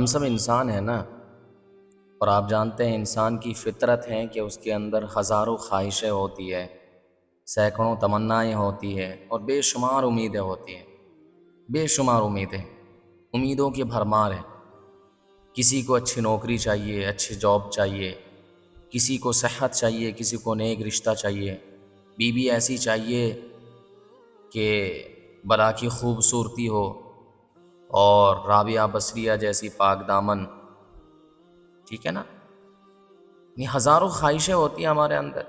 ہم سب انسان ہیں نا، اور آپ جانتے ہیں انسان کی فطرت ہے کہ اس کے اندر ہزاروں خواہشیں ہوتی ہے، سینکڑوں تمنائیں ہوتی ہے اور بے شمار امیدیں ہوتی ہیں، بے شمار امیدیں، امیدوں کی بھرمار ہے۔ کسی کو اچھی نوکری چاہیے، اچھی جاب چاہیے، کسی کو صحت چاہیے، کسی کو نیک رشتہ چاہیے، بیوی ایسی چاہیے کہ بلا کی خوبصورتی ہو اور رابعہ بصریہ جیسی پاک دامن، ٹھیک ہے نا؟ یہ ہزاروں خواہشیں ہوتی ہیں ہمارے اندر۔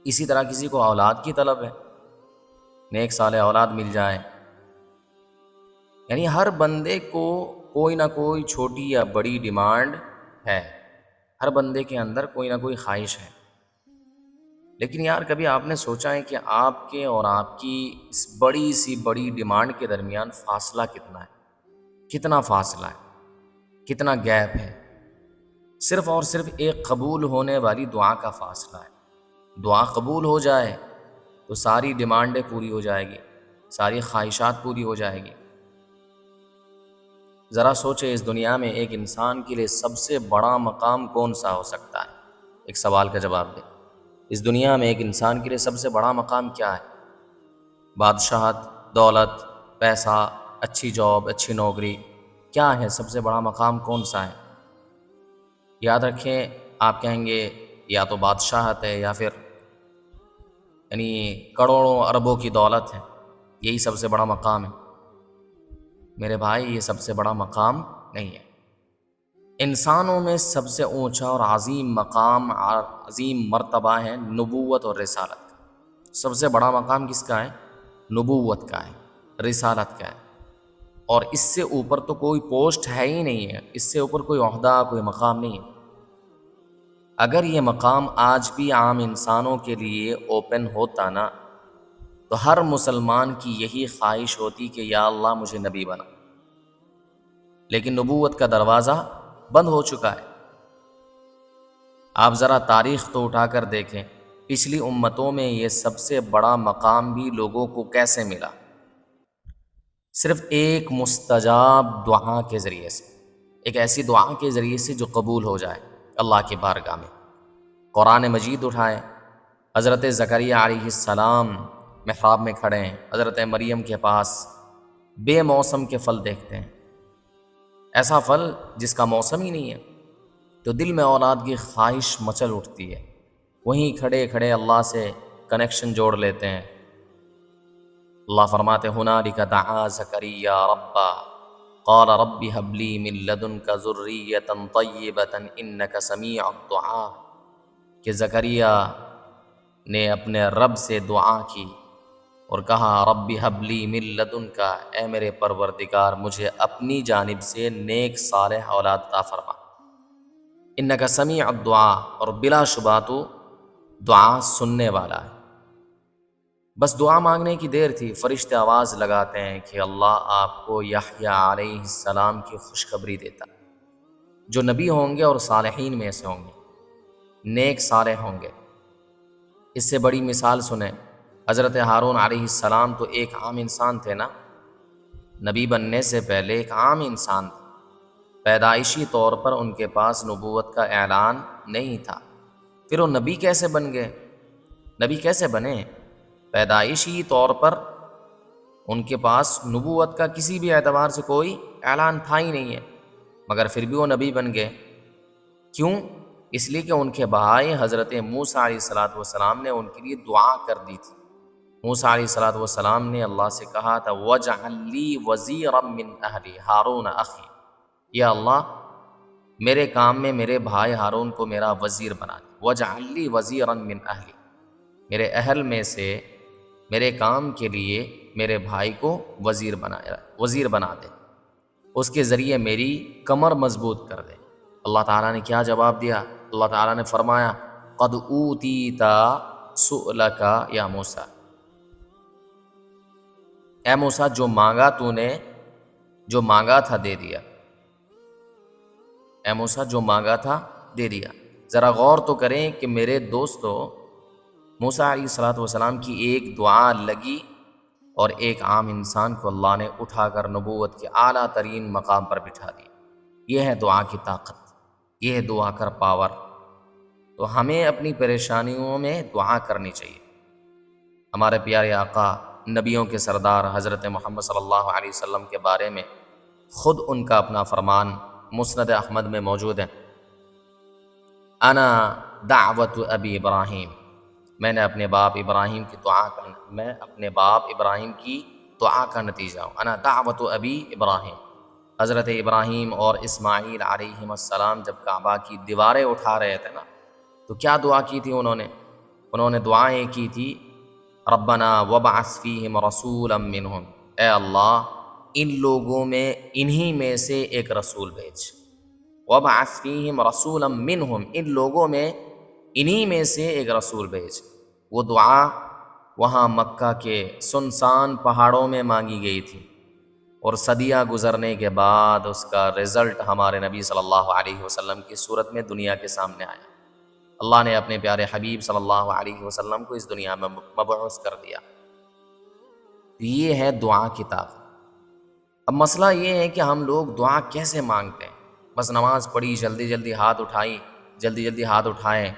اسی طرح کسی کو اولاد کی طلب ہے، نیک صالح اولاد مل جائے۔ یعنی ہر بندے کو کوئی نہ کوئی چھوٹی یا بڑی ڈیمانڈ ہے، ہر بندے کے اندر کوئی نہ کوئی خواہش ہے۔ لیکن یار کبھی آپ نے سوچا ہے کہ آپ کے اور آپ کی اس بڑی سی بڑی ڈیمانڈ کے درمیان فاصلہ کتنا ہے؟ کتنا فاصلہ ہے؟ کتنا گیپ ہے؟ صرف اور صرف ایک قبول ہونے والی دعا کا فاصلہ ہے۔ دعا قبول ہو جائے تو ساری ڈیمانڈیں پوری ہو جائے گی، ساری خواہشات پوری ہو جائے گی۔ ذرا سوچے اس دنیا میں ایک انسان کے لیے سب سے بڑا مقام کون سا ہو سکتا ہے؟ ایک سوال کا جواب دیں۔ اس دنیا میں ایک انسان کے لیے سب سے بڑا مقام کیا ہے؟ بادشاہت، دولت، پیسہ، اچھی جاب، اچھی نوکری، کیا ہے سب سے بڑا مقام کون سا ہے؟ یاد رکھیں، آپ کہیں گے یا تو بادشاہت ہے یا پھر یعنی کروڑوں اربوں کی دولت ہے، یہی سب سے بڑا مقام ہے۔ میرے بھائی یہ سب سے بڑا مقام نہیں ہے۔ انسانوں میں سب سے اونچا اور عظیم مقام، عظیم مرتبہ ہے نبوت اور رسالت کا۔ سب سے بڑا مقام کس کا ہے؟ نبوت کا ہے، رسالت کا ہے۔ اور اس سے اوپر تو کوئی پوسٹ ہے ہی نہیں ہے، اس سے اوپر کوئی عہدہ، کوئی مقام نہیں ہے۔ اگر یہ مقام آج بھی عام انسانوں کے لیے اوپن ہوتا نا، تو ہر مسلمان کی یہی خواہش ہوتی کہ یا اللہ مجھے نبی بنا۔ لیکن نبوت کا دروازہ بند ہو چکا ہے۔ آپ ذرا تاریخ تو اٹھا کر دیکھیں، پچھلی امتوں میں یہ سب سے بڑا مقام بھی لوگوں کو کیسے ملا؟ صرف ایک مستجاب دعا کے ذریعے سے، ایک ایسی دعا کے ذریعے سے جو قبول ہو جائے اللہ کی بارگاہ میں۔ قرآن مجید اٹھائیں، حضرت زکریہ علیہ السلام محراب میں کھڑے ہیں، حضرت مریم کے پاس بے موسم کے پھل دیکھتے ہیں، ایسا پھل جس کا موسم ہی نہیں ہے، تو دل میں اولاد کی خواہش مچل اٹھتی ہے۔ وہیں کھڑے کھڑے اللہ سے کنیکشن جوڑ لیتے ہیں۔ اللہ فرماتے ہنالک دعا زکریا ربا قال رب هب لي من لدنك ذرية طيبة انك سميع الدعاء، کہ زکریا نے اپنے رب سے دعا کی اور کہا رب هب لي من لدنك، اے میرے پروردگار مجھے اپنی جانب سے نیک صالح اولاد عطا فرما، انک سمیع الدعاء، اور بلا شبہ تو دعا سننے والا ہے۔ بس دعا مانگنے کی دیر تھی، فرشتے آواز لگاتے ہیں کہ اللہ آپ کو یحییٰ علیہ السلام کی خوشخبری دیتا، جو نبی ہوں گے اور صالحین میں سے ہوں گے، نیک صالح ہوں گے۔ اس سے بڑی مثال سنیں، حضرت ہارون علیہ السلام تو ایک عام انسان تھے نا، نبی بننے سے پہلے ایک عام انسان تھے۔ پیدائشی طور پر ان کے پاس نبوت کا اعلان نہیں تھا، پھر وہ نبی کیسے بن گئے؟ نبی کیسے بنے؟ پیدائشی طور پر ان کے پاس نبوت کا کسی بھی اعتبار سے کوئی اعلان تھا ہی نہیں ہے، مگر پھر بھی وہ نبی بن گئے۔ کیوں؟ اس لیے کہ ان کے بھائی حضرت موسیٰ علیہ السلام نے ان کے لیے دعا کر دی تھی۔ موسیٰ علیہ السلام نے اللہ سے کہا تھا وَاجْعَلْ لِي وَزِيرًا مِّنْ أَهْلِي هَارُونَ أَخِي، یا اللہ میرے کام میں میرے بھائی ہارون کو میرا وزیر بنا دے۔ وَاجْعَلْ لِي وَزِيرًا مِّنْ أَهْلِي، میرے اہل میں سے میرے کام کے لیے میرے بھائی کو وزیر بنا دے، اس کے ذریعے میری کمر مضبوط کر دے۔ اللہ تعالیٰ نے کیا جواب دیا؟ اللہ تعالیٰ نے فرمایا قد اوتیت سؤلک یا موسیٰ، اے موسیٰ جو مانگا تو نے، جو مانگا تھا دے دیا، اے موسیٰ جو مانگا تھا دے دیا۔ ذرا غور تو کریں کہ میرے دوستو، موسیٰ علیہ السلام کی ایک دعا لگی اور ایک عام انسان کو اللہ نے اٹھا کر نبوت کے اعلیٰ ترین مقام پر بٹھا دیا۔ یہ ہے دعا کی طاقت، یہ ہے دعا کا پاور۔ تو ہمیں اپنی پریشانیوں میں دعا کرنی چاہیے۔ ہمارے پیارے آقا نبیوں کے سردار حضرت محمد صلی اللہ علیہ وسلم کے بارے میں خود ان کا اپنا فرمان مسند احمد میں موجود ہے، انا دعوت ابی ابراہیم، میں اپنے باپ ابراہیم کی دعا کا نتیجہ ہوں۔ انا دعوت ابی ابراہیم، حضرت ابراہیم اور اسماعیل علیہ السلام جب کعبہ کی دیواریں اٹھا رہے تھے نا، تو کیا دعا کی تھی انہوں نے دعائیں کی تھی، ربنا وابعث فیہم رسولا منہم، اے اللہ ان لوگوں میں انہی میں سے ایک رسول بھیج، وابعث فیہم رسولا منہم، ان لوگوں میں انہی میں سے ایک رسول بھیج۔ وہ دعا وہاں مکہ کے سنسان پہاڑوں میں مانگی گئی تھی، اور صدیاں گزرنے کے بعد اس کا رزلٹ ہمارے نبی صلی اللہ علیہ وسلم کی صورت میں دنیا کے سامنے آیا۔ اللہ نے اپنے پیارے حبیب صلی اللہ علیہ وسلم کو اس دنیا میں مبعوث کر دیا۔ یہ ہے دعا کی طاقت۔ اب مسئلہ یہ ہے کہ ہم لوگ دعا کیسے مانگتے ہیں؟ بس نماز پڑھی، جلدی جلدی ہاتھ اٹھائیں،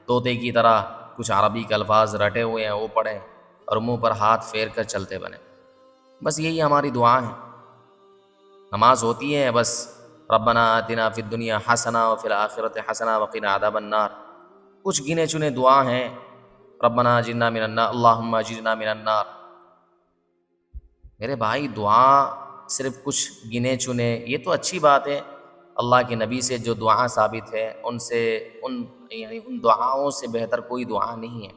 طوطے کی طرح کچھ عربی کے الفاظ رٹے ہوئے ہیں وہ پڑھیں، اور منہ پر ہاتھ پھیر کر چلتے بنیں، بس یہی ہماری دعا ہے۔ نماز ہوتی ہے بس ربنا آتنا فی الدنیا حسنہ وفی الآخرۃ حسنہ وقنا عذاب النار، کچھ گنے چنے دعا ہیں، ربنا اجرنا من النار، اللہم اجرنا من النار۔ میرے بھائی دعا صرف کچھ گنے چنے، یہ تو اچھی بات ہے، اللہ کے نبی سے جو دعا ثابت ہے ان دعاؤں سے بہتر کوئی دعا نہیں ہے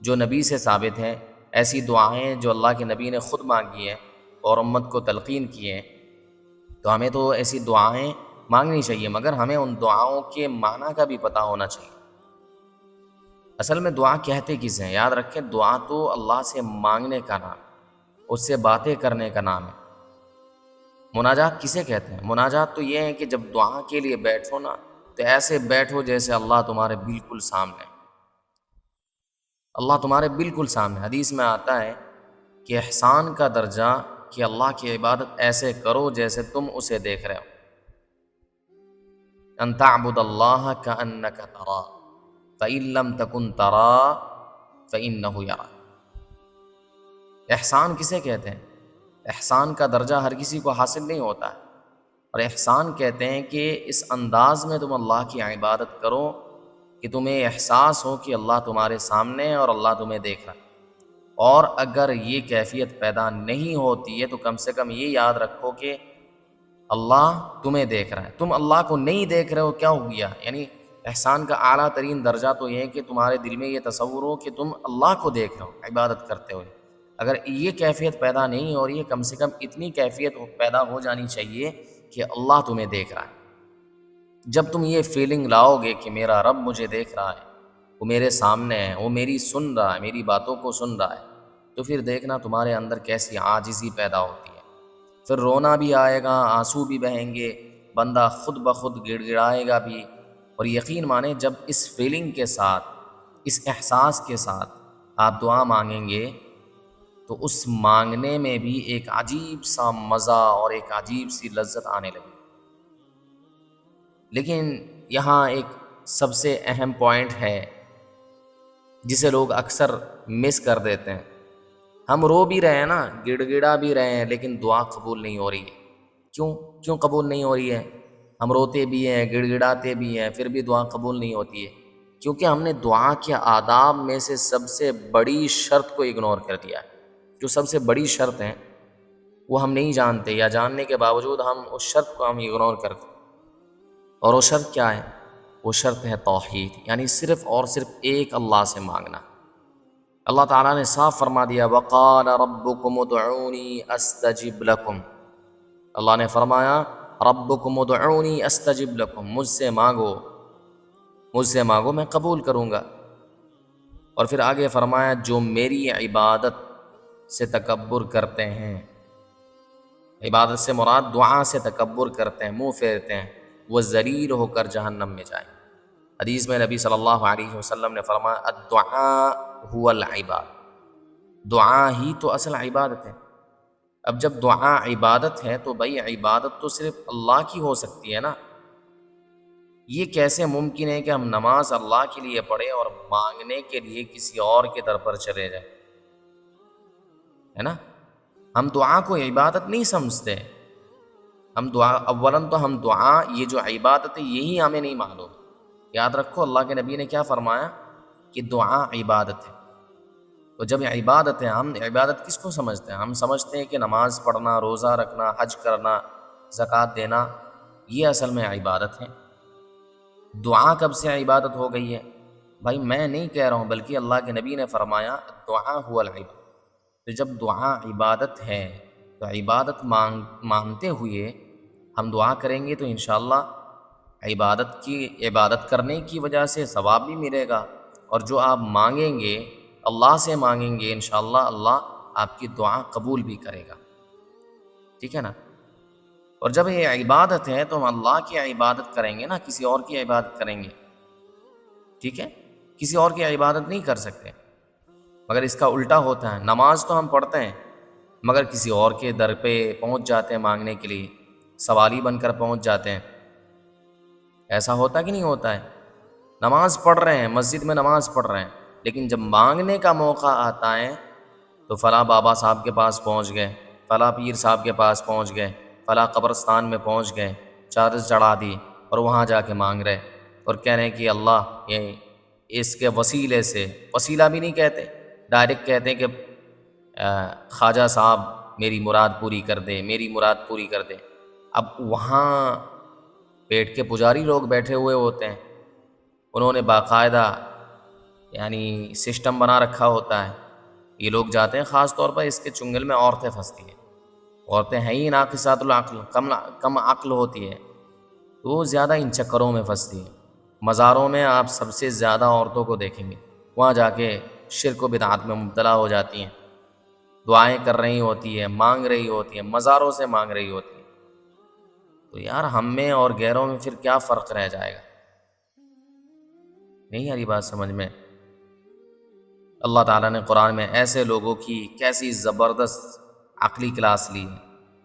جو نبی سے ثابت ہے۔ ایسی دعائیں جو اللہ کے نبی نے خود مانگی ہیں اور امت کو تلقین کی ہیں، تو ہمیں تو ایسی دعائیں مانگنی چاہیے، مگر ہمیں ان دعاؤں کے معنی کا بھی پتہ ہونا چاہیے۔ اصل میں دعا کہتے کسے ہیں؟ یاد رکھیں، دعا تو اللہ سے مانگنے کا نام ہے، اس سے باتیں کرنے کا نام ہے۔ مناجات کسے کہتے ہیں؟ مناجات تو یہ ہے کہ جب دعا کے لیے بیٹھو نا، تو ایسے بیٹھو جیسے اللہ تمہارے بالکل سامنے، اللہ تمہارے بالکل سامنے۔ حدیث میں آتا ہے کہ احسان کا درجہ کہ اللہ کی عبادت ایسے کرو جیسے تم اسے دیکھ رہے ہو، ان تعبد اللہ کأنک تراہ فإن لم تکن تراہ فإنہ یراک۔ احسان کسے کہتے ہیں؟ احسان کا درجہ ہر کسی کو حاصل نہیں ہوتا ہے، اور احسان کہتے ہیں کہ اس انداز میں تم اللہ کی عبادت کرو کہ تمہیں احساس ہو کہ اللہ تمہارے سامنے ہے اور اللہ تمہیں دیکھ رہا ہے۔ اور اگر یہ کیفیت پیدا نہیں ہوتی ہے تو کم سے کم یہ یاد رکھو کہ اللہ تمہیں دیکھ رہا ہے۔ تم اللہ کو نہیں دیکھ رہے ہو، کیا ہو گیا؟ یعنی احسان کا اعلیٰ ترین درجہ تو یہ ہے کہ تمہارے دل میں یہ تصور ہو کہ تم اللہ کو دیکھ رہے ہو عبادت کرتے ہوئے۔ اگر یہ کیفیت پیدا نہیں ہو رہی ہے، کم سے کم اتنی کیفیت پیدا ہو جانی چاہیے کہ اللہ تمہیں دیکھ رہا ہے۔ جب تم یہ فیلنگ لاؤ گے کہ میرا رب مجھے دیکھ رہا ہے، وہ میرے سامنے ہے، وہ میری سن رہا ہے، میری باتوں کو سن رہا ہے، تو پھر دیکھنا تمہارے اندر کیسی عاجزی پیدا ہوتی ہے۔ پھر رونا بھی آئے گا، آنسو بھی بہیں گے، بندہ خود بخود گڑ گڑائے گا بھی۔ اور یقین مانیں جب اس فیلنگ کے ساتھ، اس احساس کے ساتھ آپ دعا مانگیں گے تو اس مانگنے میں بھی ایک عجیب سا مزہ اور ایک عجیب سی لذت آنے لگے۔ لیکن یہاں ایک سب سے اہم پوائنٹ ہے جسے لوگ اکثر مس کر دیتے ہیں۔ ہم رو بھی رہے ہیں نا، گڑ گڑا بھی رہے ہیں، لیکن دعا قبول نہیں ہو رہی ہے۔ کیوں قبول نہیں ہو رہی ہے؟ ہم روتے بھی ہیں، گڑ گڑاتے بھی ہیں، پھر بھی دعا قبول نہیں ہوتی ہے، کیونکہ ہم نے دعا کے آداب میں سے سب سے بڑی شرط کو اگنور کر دیا ہے۔ جو سب سے بڑی شرط ہیں وہ ہم نہیں جانتے، یا جاننے کے باوجود ہم اس شرط کو ہم اگنور کرتے ہیں۔ اور وہ شرط کیا ہے؟ وہ شرط ہے توحید، یعنی صرف اور صرف ایک اللہ سے مانگنا۔ اللہ تعالیٰ نے صاف فرما دیا وَقَالَ رَبُّكُمُ ادْعُونِي أَسْتَجِبْ لَكُمْ، اللہ نے فرمایا رَبُّكُمُ ادْعُونِي أَسْتَجِبْ لَكُمْ، مجھ سے مانگو میں قبول کروں گا۔ اور پھر آگے فرمایا جو میری عبادت سے تکبر کرتے ہیں، عبادت سے مراد دعا سے تکبر کرتے ہیں، منہ پھیرتے ہیں، وہ ذلیل ہو کر جہنم میں جائیں۔ حدیث میں نبی صلی اللہ علیہ وسلم نے فرمایا الدعاء هو العباد، دعا ہی تو اصل عبادت ہے۔ اب جب دعا عبادت ہے تو بھائی عبادت تو صرف اللہ کی ہو سکتی ہے نا. یہ کیسے ممکن ہے کہ ہم نماز اللہ کے لیے پڑھیں اور مانگنے کے لیے کسی اور کے در پر چلے جائیں؟ ہے نا. ہم دعا کو عبادت نہیں سمجھتے. ہم دعا اولاً تو ہم دعا یہ جو عبادت ہے یہی ہمیں نہیں معلوم. یاد رکھو اللہ کے نبی نے کیا فرمایا کہ دعا عبادت ہے. تو جب یہ عبادت ہے، ہم عبادت کس کو سمجھتے ہیں؟ ہم سمجھتے ہیں کہ نماز پڑھنا، روزہ رکھنا، حج کرنا، زکوٰۃ دینا، یہ اصل میں عبادت ہے. دعا کب سے عبادت ہو گئی ہے؟ بھائی میں نہیں کہہ رہا ہوں، بلکہ اللہ کے نبی نے فرمایا دعا هو العبادت. تو جب دعا عبادت ہے تو عبادت مانگتے ہوئے ہم دعا کریں گے تو انشاءاللہ عبادت کرنے کی وجہ سے ثواب بھی ملے گا، اور جو آپ مانگیں گے اللہ سے مانگیں گے انشاءاللہ اللہ آپ کی دعا قبول بھی کرے گا. ٹھیک ہے نا. اور جب یہ عبادت ہے تو ہم اللہ کی عبادت کریں گے نا، کسی اور کی عبادت کریں گے. ٹھیک ہے. کسی اور کی عبادت نہیں کر سکتے. مگر اس کا الٹا ہوتا ہے، نماز تو ہم پڑھتے ہیں مگر کسی اور کے در پہ پہنچ جاتے ہیں مانگنے کے لیے، سوالی بن کر پہنچ جاتے ہیں. ایسا ہوتا کہ نہیں ہوتا ہے؟ نماز پڑھ رہے ہیں، مسجد میں نماز پڑھ رہے ہیں، لیکن جب مانگنے کا موقع آتا ہے تو فلاں بابا صاحب کے پاس پہنچ گئے، فلاں پیر صاحب کے پاس پہنچ گئے، فلاں قبرستان میں پہنچ گئے، چادر چڑھا دی اور وہاں جا کے مانگ رہے اور کہہ رہے ہیں کہ اللہ یہ اس کے وسیلے سے، وسیلہ بھی نہیں کہتے، ڈائریکٹ کہتے ہیں کہ خواجہ صاحب میری مراد پوری کر دے، میری مراد پوری کر دے. اب وہاں پیٹ کے پجاری لوگ بیٹھے ہوئے ہوتے ہیں، انہوں نے باقاعدہ یعنی سسٹم بنا رکھا ہوتا ہے. یہ لوگ جاتے ہیں، خاص طور پر اس کے چنگل میں عورتیں پھنستی ہیں. عورتیں ہیں ہی ناقصات العقل، کم عقل ہوتی ہے، تو وہ زیادہ ان چکروں میں پھنستی ہیں. مزاروں میں آپ سب سے زیادہ عورتوں کو دیکھیں گے، وہاں جا کے شرک و بدعات میں مبتلا ہو جاتی ہیں، دعائیں کر رہی ہوتی ہیں، مانگ رہی ہوتی ہیں، مزاروں سے مانگ رہی ہوتی ہیں. تو یار ہم میں اور غیروں میں پھر کیا فرق رہ جائے گا؟ نہیں آ رہی بات سمجھ میں؟ اللہ تعالیٰ نے قرآن میں ایسے لوگوں کی کیسی زبردست عقلی کلاس لی ہے.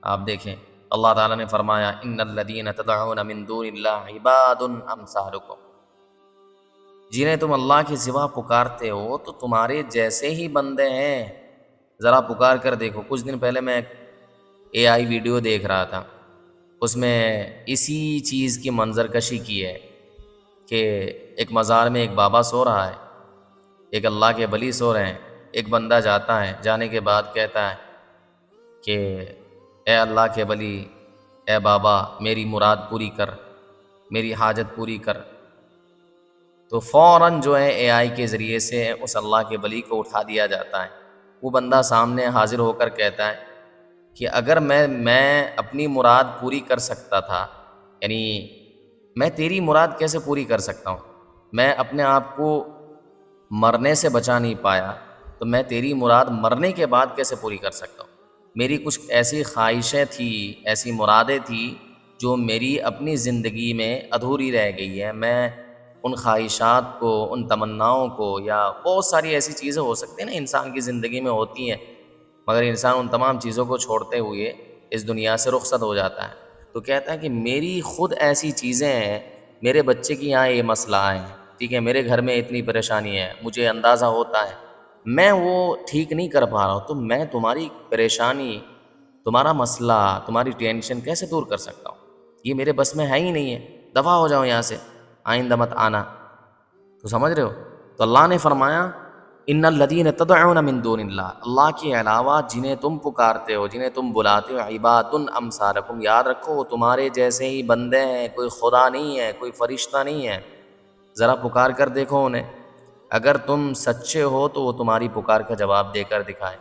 آپ دیکھیں اللہ تعالیٰ نے فرمایا ان الذین تدعون من دون اللہ عباد امثالکم، جنہیں تم اللہ کے سوا پکارتے ہو تو تمہارے جیسے ہی بندے ہیں. ذرا پکار کر دیکھو. کچھ دن پہلے میں اے آئی ویڈیو دیکھ رہا تھا، اس میں اسی چیز کی منظر کشی کی ہے کہ ایک مزار میں ایک بابا سو رہا ہے، ایک اللہ کے ولی سو رہے ہیں. ایک بندہ جاتا ہے، جانے کے بعد کہتا ہے کہ اے اللہ کے ولی، اے بابا میری مراد پوری کر، میری حاجت پوری کر. تو فوراً جو ہے اے آئی کے ذریعے سے اس اللہ کے ولی کو اٹھا دیا جاتا ہے. وہ بندہ سامنے حاضر ہو کر کہتا ہے کہ اگر میں اپنی مراد پوری کر سکتا تھا، یعنی میں تیری مراد کیسے پوری کر سکتا ہوں؟ میں اپنے آپ کو مرنے سے بچا نہیں پایا تو میں تیری مراد مرنے کے بعد کیسے پوری کر سکتا ہوں؟ میری کچھ ایسی خواہشیں تھیں، ایسی مرادیں تھیں جو میری اپنی زندگی میں ادھوری رہ گئی ہے. میں ان خواہشات کو، ان تمناؤں کو، یا بہت ساری ایسی چیزیں ہو سکتی ہیں نا انسان کی زندگی میں ہوتی ہیں، مگر انسان ان تمام چیزوں کو چھوڑتے ہوئے اس دنیا سے رخصت ہو جاتا ہے. تو کہتا ہے کہ میری خود ایسی چیزیں ہیں، میرے بچے کی یہاں یہ مسئلہ ہے، ٹھیک ہے، میرے گھر میں اتنی پریشانی ہے، مجھے اندازہ ہوتا ہے میں وہ ٹھیک نہیں کر پا رہا ہوں، تو میں تمہاری پریشانی، تمہارا مسئلہ، تمہاری ٹینشن کیسے دور کر سکتا ہوں؟ یہ میرے بس میں ہے ہی نہیں ہے، دفع ہو جاؤ یہاں سے، آئندہ مت آنا. تو سمجھ رہے ہو؟ تو اللہ نے فرمایا ان الذین تدعون من دون اللہ، اللہ کے علاوہ جنہیں تم پکارتے ہو، جنہیں تم بلاتے ہو، عباد امثالکم، یاد رکھو وہ تمہارے جیسے ہی بندے ہیں، کوئی خدا نہیں ہے، کوئی فرشتہ نہیں ہے. ذرا پکار کر دیکھو انہیں. اگر تم سچے ہو تو وہ تمہاری پکار کا جواب دے کر دکھائیں.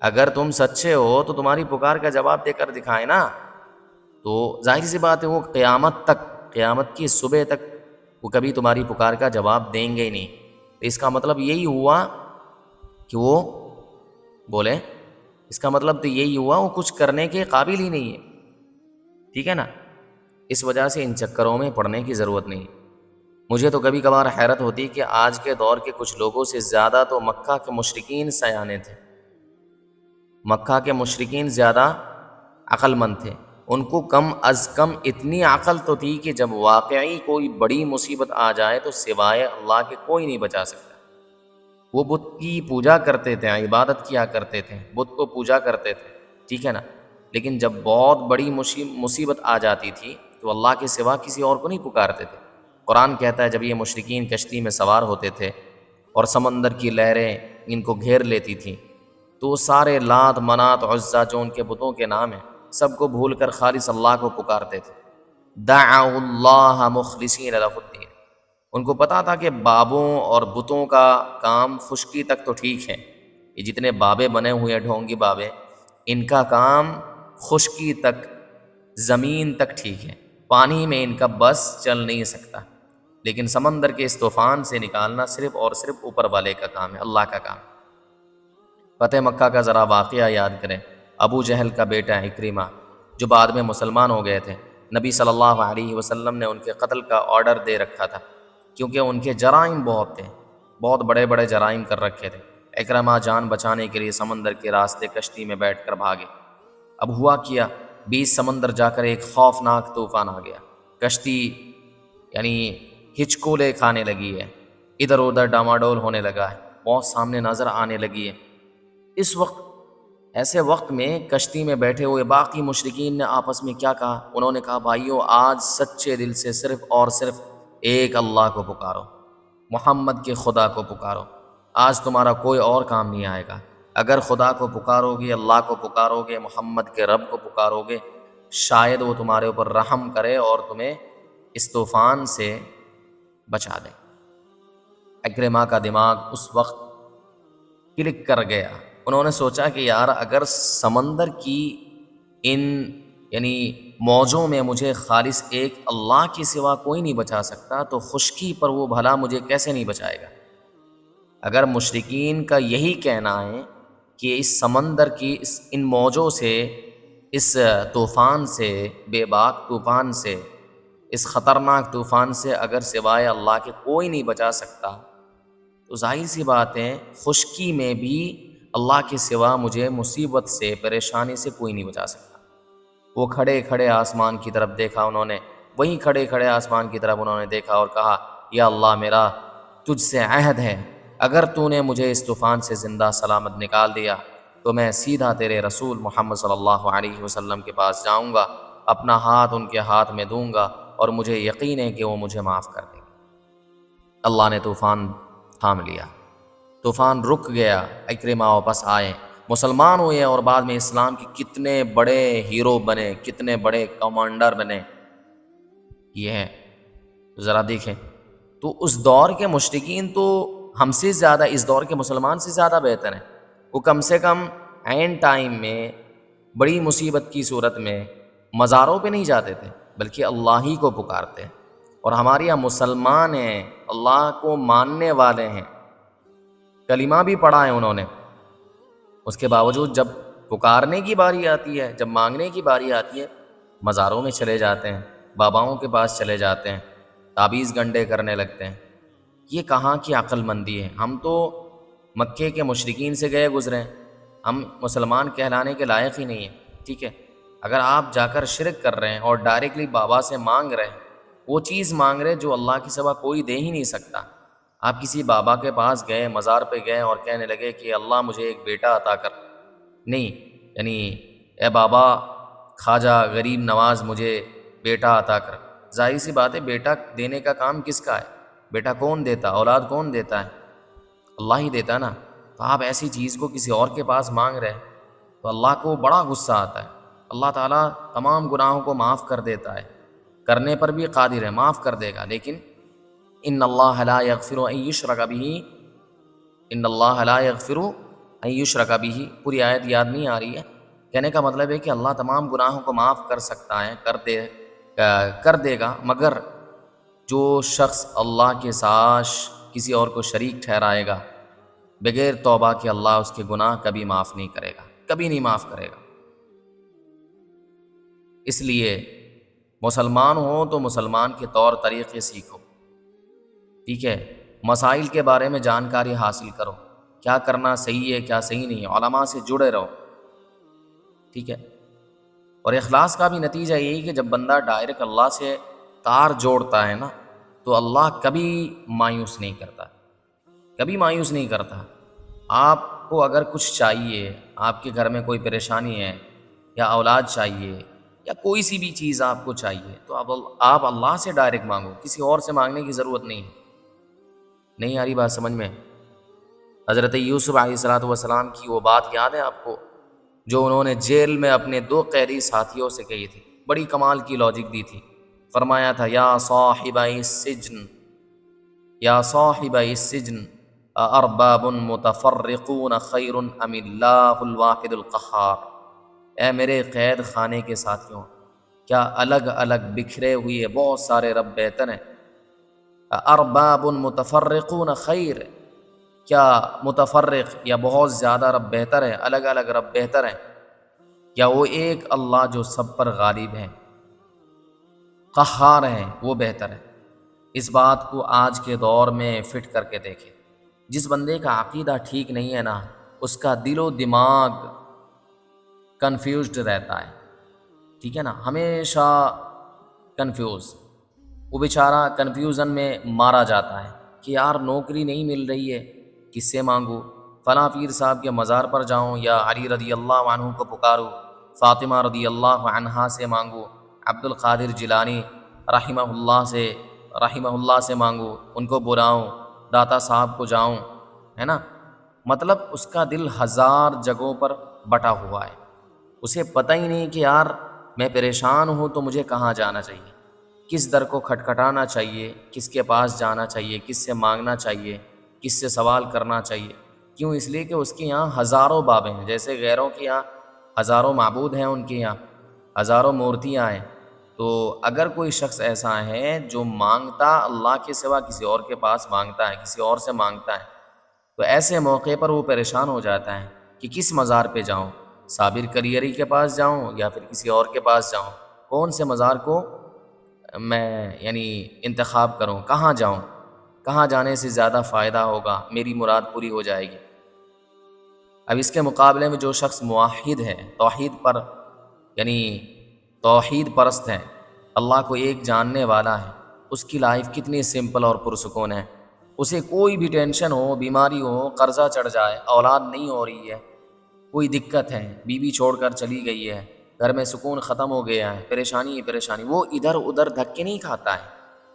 اگر تم سچے ہو تو تمہاری پکار کا جواب دے کر دکھائیں نا. تو ظاہر سی بات ہے وہ قیامت کی صبح تک وہ کبھی تمہاری پکار کا جواب دیں گے ہی نہیں. تو اس کا مطلب یہی ہوا کہ وہ بولے، اس کا مطلب تو یہی ہوا وہ کچھ کرنے کے قابل ہی نہیں ہے. ٹھیک ہے نا. اس وجہ سے ان چکروں میں پڑنے کی ضرورت نہیں. مجھے تو کبھی کبھار حیرت ہوتی ہے کہ آج کے دور کے کچھ لوگوں سے زیادہ تو مکہ کے مشرکین سیانے تھے. مکہ کے مشرکین زیادہ عقل مند تھے، ان کو کم از کم اتنی عقل تو تھی کہ جب واقعی کوئی بڑی مصیبت آ جائے تو سوائے اللہ کے کوئی نہیں بچا سکتا۔ وہ بت کی پوجا کرتے تھے، عبادت کیا کرتے تھے، بت کو پوجا کرتے تھے، ٹھیک ہے نا، لیکن جب بہت بڑی مصیبت آ جاتی تھی تو اللہ کے سوا کسی اور کو نہیں پکارتے تھے۔ قرآن کہتا ہے جب یہ مشرکین کشتی میں سوار ہوتے تھے اور سمندر کی لہریں ان کو گھیر لیتی تھیں تو وہ سارے لات منات عزا جو ان کے بتوں کے نام ہیں سب کو بھول کر خالص اللہ کو پکارتے تھے۔ دعوا اللہ مخلصین لہ الدین، ان کو پتا تھا کہ بابوں اور بتوں کا کام خشکی تک تو ٹھیک ہے، یہ جتنے بابے بنے ہوئے ہیں ڈھونگی بابے، ان کا کام خشکی تک، زمین تک ٹھیک ہے، پانی میں ان کا بس چل نہیں سکتا، لیکن سمندر کے اس طوفان سے نکالنا صرف اور صرف اوپر والے کا کام ہے، اللہ کا کام۔ فتح مکہ کا ذرا واقعہ یاد کریں۔ ابو جہل کا بیٹا اکرمہ جو بعد میں مسلمان ہو گئے تھے، نبی صلی اللہ علیہ وسلم نے ان کے قتل کا آرڈر دے رکھا تھا کیونکہ ان کے جرائم بہت تھے، بہت بڑے بڑے جرائم کر رکھے تھے۔ اکرمہ جان بچانے کے لیے سمندر کے راستے کشتی میں بیٹھ کر بھاگے۔ اب ہوا کیا، 20 سمندر جا کر ایک خوفناک طوفان آ گیا، کشتی یعنی ہچکولے کھانے لگی ہے، ادھر ادھر ڈاماڈول ہونے لگا ہے، بہت سامنے نظر آنے لگی ہے۔ اس وقت، ایسے وقت میں کشتی میں بیٹھے ہوئے باقی مشرکین نے آپس میں کیا کہا؟ انہوں نے کہا بھائیو آج سچے دل سے صرف اور صرف ایک اللہ کو پکارو، محمد کے خدا کو پکارو، آج تمہارا کوئی اور کام نہیں آئے گا۔ اگر خدا کو پکارو گے، اللہ کو پکارو گے، محمد کے رب کو پکارو گے، شاید وہ تمہارے اوپر رحم کرے اور تمہیں اس طوفان سے بچا دے۔ اکرمہ کا دماغ اس وقت کلک کر گیا، انہوں نے سوچا کہ یار اگر سمندر کی ان یعنی موجوں میں مجھے خالص ایک اللہ کے سوا کوئی نہیں بچا سکتا تو خشکی پر وہ بھلا مجھے کیسے نہیں بچائے گا۔ اگر مشرکین کا یہی کہنا ہے کہ اس سمندر کی ان موجوں سے، اس طوفان سے، بے باک طوفان سے، اس خطرناک طوفان سے اگر سوائے اللہ کے کوئی نہیں بچا سکتا تو ظاہر سی بات ہے خشکی میں بھی اللہ کے سوا مجھے مصیبت سے، پریشانی سے کوئی نہیں بچا سکتا۔ وہ کھڑے کھڑے آسمان کی طرف دیکھا انہوں نے، وہیں کھڑے کھڑے آسمان کی طرف انہوں نے دیکھا اور کہا یا اللہ میرا تجھ سے عہد ہے، اگر تو نے مجھے اس طوفان سے زندہ سلامت نکال دیا تو میں سیدھا تیرے رسول محمد صلی اللہ علیہ وسلم کے پاس جاؤں گا، اپنا ہاتھ ان کے ہاتھ میں دوں گا اور مجھے یقین ہے کہ وہ مجھے معاف کر دیں گے۔ اللہ نے طوفان تھام لیا، طوفان رک گیا، اکرمہ واپس آئے، مسلمان ہوئے اور بعد میں اسلام کے کتنے بڑے ہیرو بنے، کتنے بڑے کمانڈر بنے، یہ ہے ذرا دیکھیں۔ تو اس دور کے مشرکین تو ہم سے زیادہ، اس دور کے مسلمان سے زیادہ بہتر ہیں۔ وہ کم سے کم عین ٹائم میں، بڑی مصیبت کی صورت میں مزاروں پہ نہیں جاتے تھے بلکہ اللہ ہی کو پکارتے ہیں، اور ہمارے یہاں مسلمان ہیں، اللہ کو ماننے والے ہیں، کلمہ بھی پڑھا ہے انہوں نے، اس کے باوجود جب پکارنے کی باری آتی ہے، جب مانگنے کی باری آتی ہے، مزاروں میں چلے جاتے ہیں، باباؤں کے پاس چلے جاتے ہیں، تعویذ گنڈے کرنے لگتے ہیں۔ یہ کہاں کی عقل مندی ہے؟ ہم تو مکے کے مشرکین سے گئے گزرے ہیں، ہم مسلمان کہلانے کے لائق ہی نہیں ہیں، ٹھیک ہے؟ اگر آپ جا کر شرک کر رہے ہیں اور ڈائریکٹلی بابا سے مانگ رہے ہیں، وہ چیز مانگ رہے جو اللہ کے سوا کوئی دے ہی نہیں سکتا۔ آپ کسی بابا کے پاس گئے، مزار پہ گئے اور کہنے لگے کہ اللہ مجھے ایک بیٹا عطا کر، نہیں، یعنی اے بابا خواجہ غریب نواز مجھے بیٹا عطا کر، ظاہر سی بات ہے بیٹا دینے کا کام کس کا ہے؟ بیٹا کون دیتا؟ اولاد کون دیتا ہے؟ اللہ ہی دیتا نا۔ تو آپ ایسی چیز کو کسی اور کے پاس مانگ رہے ہیں تو اللہ کو بڑا غصہ آتا ہے۔ اللہ تعالیٰ تمام گناہوں کو معاف کر دیتا ہے، کرنے پر بھی قادر ہے، معاف کر دے گا، لیکن ان اللہ لا یغفر ان یشرک بہ، ان اللہ لا یغفر ان یشرک بہ، پوری آیت یاد نہیں آ رہی ہے، کہنے کا مطلب ہے کہ اللہ تمام گناہوں کو معاف کر سکتا ہے، کر دے گا، مگر جو شخص اللہ کے ساتھ کسی اور کو شریک ٹھہرائے گا بغیر توبہ کے، اللہ اس کے گناہ کبھی معاف نہیں کرے گا، کبھی نہیں معاف کرے گا۔ اس لیے مسلمان ہو تو مسلمان کے طور طریقے سیکھو، ٹھیک ہے؟ مسائل کے بارے میں جانکاری حاصل کرو، کیا کرنا صحیح ہے کیا صحیح نہیں ہے، علماء سے جڑے رہو، ٹھیک ہے. اور اخلاص کا بھی نتیجہ یہی کہ جب بندہ ڈائریکٹ اللہ سے تار جوڑتا ہے نا تو اللہ کبھی مایوس نہیں کرتا، کبھی مایوس نہیں کرتا. آپ کو اگر کچھ چاہیے، آپ کے گھر میں کوئی پریشانی ہے یا اولاد چاہیے یا کوئی سی بھی چیز آپ کو چاہیے تو آپ اللہ سے ڈائریکٹ مانگو، کسی اور سے مانگنے کی ضرورت نہیں ہے. نہیں آ رہی بات سمجھ میں؟ حضرت یوسف علیہ الصلوۃ والسلام کی وہ بات یاد ہے آپ کو جو انہوں نے جیل میں اپنے 2 قیدی ساتھیوں سے کہی تھی؟ بڑی کمال کی لاجک دی تھی. فرمایا تھا یا صاحب السجن، یا صاحب السجن ارباب متفرقون خیر ام اللہ الواحد القہار. اے میرے قید خانے کے ساتھیوں، کیا الگ الگ بکھرے ہوئے بہت سارے رب بہتر ہیں؟ ارباب متفرقون خیر، کیا متفرق یا بہت زیادہ رب بہتر ہے، الگ الگ رب بہتر ہیں، یا وہ ایک اللہ جو سب پر غالب ہیں، قہار ہیں، وہ بہتر ہے؟ اس بات کو آج کے دور میں فٹ کر کے دیکھیں. جس بندے کا عقیدہ ٹھیک نہیں ہے نا، اس کا دل و دماغ کنفیوزڈ رہتا ہے. ٹھیک ہے نا، ہمیشہ کنفیوز. وہ بیچارہ کنفیوژن میں مارا جاتا ہے کہ یار نوکری نہیں مل رہی ہے، کس سے مانگوں؟ فلاں پیر صاحب کے مزار پر جاؤں یا علی رضی اللہ عنہ کو پکاروں، فاطمہ رضی اللہ عنہا سے مانگوں، عبد القادر جیلانی رحمہ اللہ سے مانگوں، ان کو بلاؤں، داتا صاحب کو جاؤں، ہے نا؟ مطلب اس کا دل 1000 جگہوں پر بٹا ہوا ہے. اسے پتہ ہی نہیں کہ یار میں پریشان ہوں تو مجھے کہاں جانا چاہیے، کس در کو کھٹکھٹانا چاہیے، کس کے پاس جانا چاہیے، کس سے مانگنا چاہیے، کس سے سوال کرنا چاہیے. کیوں؟ اس لیے کہ اس کے یہاں ہزاروں بابیں ہیں، جیسے غیروں کے یہاں ہزاروں معبود ہیں، ان کے یہاں ہزاروں مورتیاں ہیں. تو اگر کوئی شخص ایسا ہے جو مانگتا اللہ کے سوا کسی اور کے پاس مانگتا ہے، کسی اور سے مانگتا ہے، تو ایسے موقع پر وہ پریشان ہو جاتا ہے کہ کس مزار پہ جاؤں، صابر کریری کے پاس جاؤں یا پھر کسی اور کے پاس جاؤں، کون سے مزار کو میں انتخاب کروں، کہاں جاؤں، کہاں جانے سے زیادہ فائدہ ہوگا، میری مراد پوری ہو جائے گی. اب اس کے مقابلے میں جو شخص موحد ہے، توحید پرست ہے، اللہ کو ایک جاننے والا ہے، اس کی لائف کتنی سمپل اور پرسکون ہے. اسے کوئی بھی ٹینشن ہو، بیماری ہو، قرضہ چڑھ جائے، اولاد نہیں ہو رہی ہے، کوئی دقت ہے، بیوی چھوڑ کر چلی گئی ہے، گھر میں سکون ختم ہو گیا ہے، پریشانی ہی پریشانی، وہ ادھر ادھر دھکے نہیں کھاتا ہے.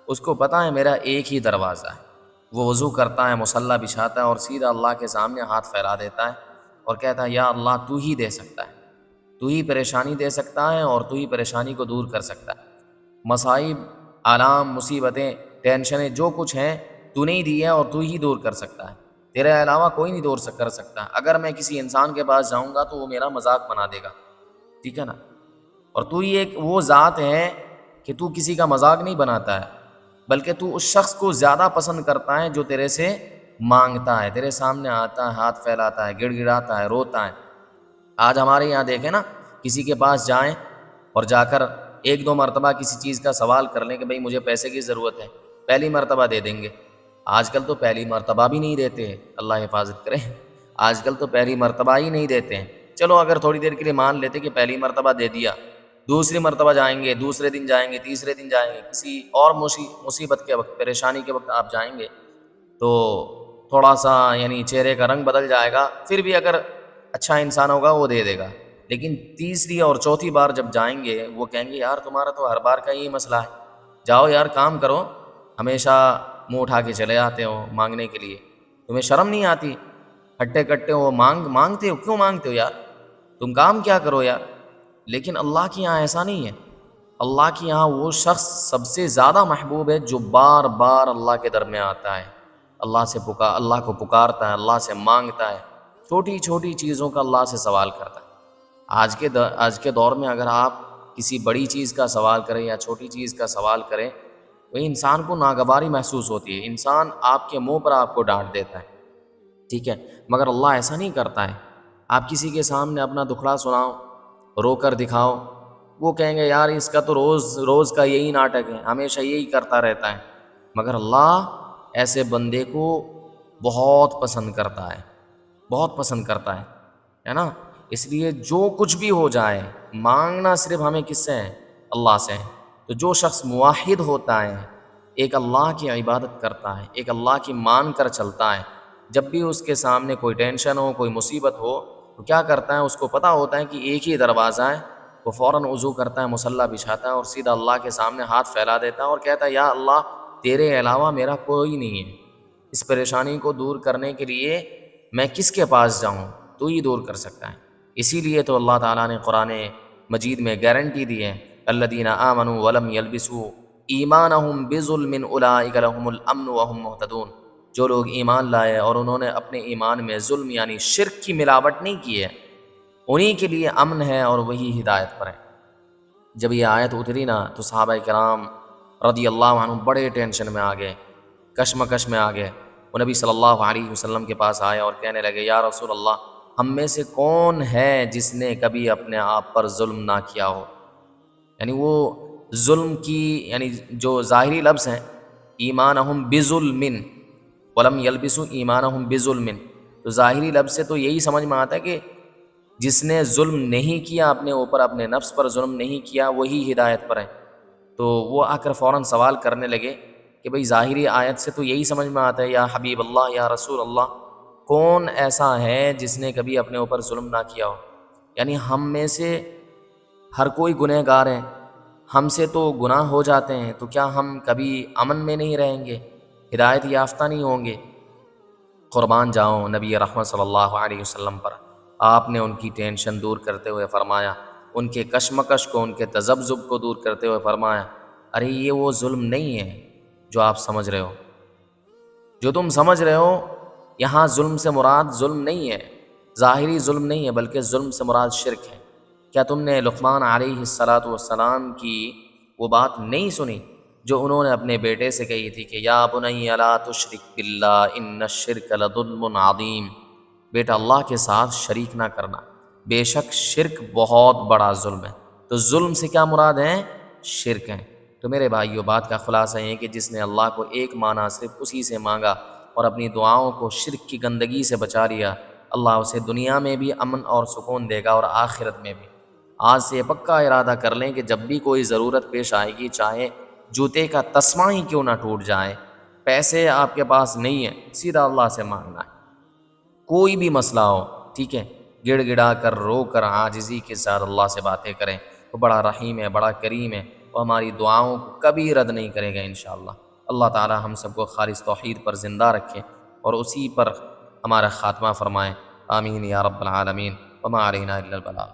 اس کو پتہ ہے میرا ایک ہی دروازہ ہے. وہ وضو کرتا ہے، مصلی بچھاتا ہے اور سیدھا اللہ کے سامنے ہاتھ پھیلا دیتا ہے اور کہتا ہے یا اللہ تو ہی دے سکتا ہے، تو ہی پریشانی دے سکتا ہے اور تو ہی پریشانی کو دور کر سکتا ہے. مصائب، آلام، مصیبتیں، ٹینشنیں جو کچھ ہیں تو نہیں دی ہے اور تو ہی دور کر سکتا ہے، تیرے علاوہ کوئی نہیں دور کر سکتا. اگر میں کسی انسان کے پاس جاؤں گا تو وہ میرا مذاق بنا دے گا. ٹھیک ہے نا؟ اور تو ہی ایک وہ ذات ہے کہ تو کسی کا مذاق نہیں بناتا ہے، بلکہ تو اس شخص کو زیادہ پسند کرتا ہے جو تیرے سے مانگتا ہے، تیرے سامنے آتا ہے، ہاتھ پھیلاتا ہے، گڑ گڑاتا ہے، روتا ہے. آج ہمارے یہاں دیکھیں نا، کسی کے پاس جائیں اور جا کر 1-2 مرتبہ کسی چیز کا سوال کر لیں کہ بھئی مجھے پیسے کی ضرورت ہے، پہلی مرتبہ دے دیں گے. آج کل تو پہلی مرتبہ بھی نہیں دیتے ہیں، اللہ حفاظت کرے. آج کل تو پہلی مرتبہ ہی نہیں دیتے ہیں. چلو اگر تھوڑی دیر کے لیے مان لیتے کہ پہلی مرتبہ دے دیا، دوسری مرتبہ جائیں گے، دوسرے دن جائیں گے، تیسرے دن جائیں گے، کسی اور مصیبت کے وقت، پریشانی کے وقت آپ جائیں گے تو تھوڑا سا چہرے کا رنگ بدل جائے گا. پھر بھی اگر اچھا انسان ہوگا وہ دے دے گا. لیکن تیسری اور چوتھی بار جب جائیں گے وہ کہیں گے یار تمہارا تو ہر بار کا یہی مسئلہ ہے، جاؤ یار کام کرو، ہمیشہ منہ اٹھا کے چلے آتے ہو مانگنے کے لیے، تمہیں شرم نہیں آتی؟ ہٹے کٹے ہو، مانگتے ہو، کیوں مانگتے ہو یار؟ تم کام کیا کرو یار. لیکن اللہ کے یہاں ایسا نہیں ہے. اللہ کے یہاں وہ شخص سب سے زیادہ محبوب ہے جو بار بار اللہ کے در میں آتا ہے، اللہ کو پکارتا ہے، اللہ سے مانگتا ہے، چھوٹی چھوٹی چیزوں کا اللہ سے سوال کرتا ہے. آج کے دور میں اگر آپ کسی بڑی چیز کا سوال کریں یا چھوٹی چیز کا سوال کریں تو انسان کو ناگواری محسوس ہوتی ہے، انسان آپ کے منہ پر آپ کو ڈانٹ دیتا ہے. ٹھیک ہے، مگر اللہ ایسا نہیں کرتا ہے. آپ کسی کے سامنے اپنا دکھڑا سناؤ، رو کر دکھاؤ، وہ کہیں گے یار اس کا تو روز کا یہی ناٹک ہے، ہمیشہ یہی کرتا رہتا ہے. مگر اللہ ایسے بندے کو بہت پسند کرتا ہے، بہت پسند کرتا ہے نا. اس لیے جو کچھ بھی ہو جائے مانگنا صرف ہمیں کس سے ہے؟ اللہ سے ہے۔ تو جو شخص موحد ہوتا ہے، ایک اللہ کی عبادت کرتا ہے، ایک اللہ کی مان کر چلتا ہے، جب بھی اس کے سامنے کوئی ٹینشن ہو، کوئی مصیبت ہو، تو کیا کرتا ہے؟ اس کو پتہ ہوتا ہے کہ ایک ہی دروازہ ہے، وہ فوراً وضو کرتا ہے، مصلی بچھاتا ہے اور سیدھا اللہ کے سامنے ہاتھ پھیلا دیتا ہے اور کہتا ہے یا اللہ تیرے علاوہ میرا کوئی نہیں ہے، اس پریشانی کو دور کرنے کے لیے میں کس کے پاس جاؤں؟ تو ہی دور کر سکتا ہے۔ اسی لیے تو اللہ تعالیٰ نے قرآن مجید میں گارنٹی دی ہے، الذین آمنوا ولم یلبسوا ایمانہم بظلم اولئک لہم الامن وہم مہتدون۔ جو لوگ ایمان لائے اور انہوں نے اپنے ایمان میں ظلم یعنی شرک کی ملاوٹ نہیں کی ہے، انہی کے لیے امن ہے اور وہی ہدایت پر ہے۔ جب یہ آیت اتری نا تو صحابہ کرام رضی اللہ عنہ بڑے ٹینشن میں آ گئے، کشمکش میں آ گئے۔ وہ نبی صلی اللہ علیہ وسلم کے پاس آئے اور کہنے لگے یا رسول اللہ، ہم میں سے کون ہے جس نے کبھی اپنے آپ پر ظلم نہ کیا ہو؟ یعنی وہ ظلم کی یعنی جو ظاہری لفظ ہیں ایمانہم بظلم ولم یلبسوا ایمانہم بظلم، تو ظاہری لفظ سے تو یہی سمجھ میں آتا ہے کہ جس نے ظلم نہیں کیا اپنے اوپر، اپنے نفس پر ظلم نہیں کیا، وہی ہدایت پر ہے۔ تو وہ آ کر فوراً سوال کرنے لگے کہ بھئی ظاہری آیت سے تو یہی سمجھ میں آتا ہے یا حبیب اللہ یا رسول اللہ، کون ایسا ہے جس نے کبھی اپنے اوپر ظلم نہ کیا ہو؟ یعنی ہم میں سے ہر کوئی گنہ گار ہے، ہم سے تو گناہ ہو جاتے ہیں، تو کیا ہم کبھی امن میں نہیں رہیں گے، ہدایت یافتہ نہیں ہوں گے؟ قربان جاؤں نبی رحمت صلی اللہ علیہ وسلم پر، آپ نے ان کی ٹینشن دور کرتے ہوئے فرمایا، ان کے کشمکش کو، ان کے تذبذب کو دور کرتے ہوئے فرمایا، ارے یہ وہ ظلم نہیں ہے جو آپ سمجھ رہے ہو، جو تم سمجھ رہے ہو یہاں ظلم سے مراد ظلم نہیں ہے، ظاہری ظلم نہیں ہے، بلکہ ظلم سے مراد شرک ہے۔ کیا تم نے لقمان علیہ السلام کی وہ بات نہیں سنی جو انہوں نے اپنے بیٹے سے کہی تھی کہ یا بنی لا تشرک باللہ ان الشرک لظلم عظیم، بیٹا اللہ کے ساتھ شریک نہ کرنا، بے شک شرک بہت بڑا ظلم ہے۔ تو ظلم سے کیا مراد ہے؟ شرک ہے۔ تو میرے بھائیو، بات کا خلاصہ یہ کہ جس نے اللہ کو ایک معنی صرف اسی سے مانگا اور اپنی دعاؤں کو شرک کی گندگی سے بچا لیا، اللہ اسے دنیا میں بھی امن اور سکون دے گا اور آخرت میں بھی۔ آج سے یہ پکا ارادہ کر لیں کہ جب بھی کوئی ضرورت پیش آئے گی، چاہے جوتے کا تسمہ ہی کیوں نہ ٹوٹ جائے، پیسے آپ کے پاس نہیں ہیں، سیدھا اللہ سے مانگنا ہے۔ کوئی بھی مسئلہ ہو، ٹھیک ہے، گڑ گڑا کر، رو کر، عاجزی کے ساتھ اللہ سے باتیں کریں، وہ بڑا رحیم ہے، بڑا کریم ہے، وہ ہماری دعاؤں کو کبھی رد نہیں کرے گا انشاءاللہ۔ اللہ تعالی ہم سب کو خالص توحید پر زندہ رکھے اور اسی پر ہمارا خاتمہ فرمائے، آمین یا رب العالمین، وما علینا الا البلاغ۔